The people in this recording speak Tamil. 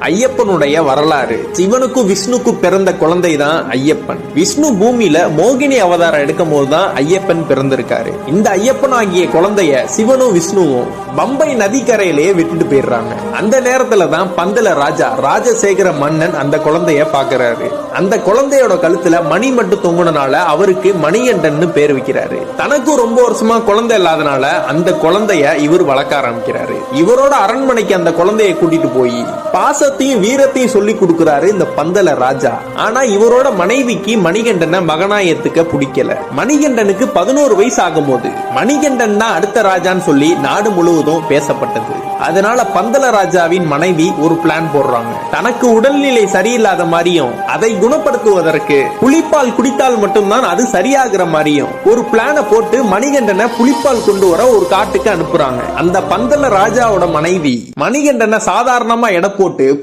ஐயப்பனுடைய வரலாறு. சிவனுக்கும் விஷ்ணுக்கும் பிறந்த குழந்தை தான் ஐயப்பன். விஷ்ணு பூமியில மோகினி அவதாரம் எடுக்கும் போதுதான் ஐயப்பன் பிறந்திருக்காரு. இந்த ஐயப்பன் ஆகிய குழந்தைய சிவனும் விஷ்ணுவும் பம்பை நதிக்கரையிலேயே விட்டுட்டு போயிடுறாங்க. அந்த நேரத்துல தான் பந்தல ராஜசேகர மன்னன் அந்த குழந்தைய பாக்குறாரு. அந்த குழந்தையோட கழுத்துல மணி மட்டும் தொங்குனனால அவருக்கு மணிகண்டன் பேர் வைக்கிறாரு. தனக்கும் ரொம்ப வருஷமா குழந்தை இல்லாதனால அந்த குழந்தைய இவர் வளர்க்க ஆரம்பிக்கிறாரு. இவரோட அரண்மனைக்கு அந்த குழந்தைய கூட்டிட்டு போய் பாசத்தையும் வீரத்தையும் சொல்லி கொடுக்கிறாரு இந்த பந்தல ராஜா. ஆனா இவரோட மனைவிக்கு மணிகண்டனை மகனாயத்துக்க பிடிக்கல. மணிகண்டனுக்கு 11 வயசு ஆகும் போது மணிகண்டன் தான் அடுத்த ராஜான்னு சொல்லி நாடு முழுவதும் பேசப்பட்டது. அதனால பந்தல ராஜாவின் மனைவி ஒரு பிளான் போடுறாங்க. தனக்கு உடல்நிலை சரியில்லாத மாதிரியும் அதை குணப்படுத்துவதற்கு புலிப்பால் குடித்தால் மட்டும்தான் அது சரியாகிற மாதிரியும் ஒரு பிளான போட்டு மணிகண்டனை புலிப்பால் கொண்டு வர ஒரு காட்டுக்கு அனுப்புறாங்க. அந்த பந்தல ராஜாவோட மனைவி மணிகண்டனை சாதாரணமா எடை போட்டு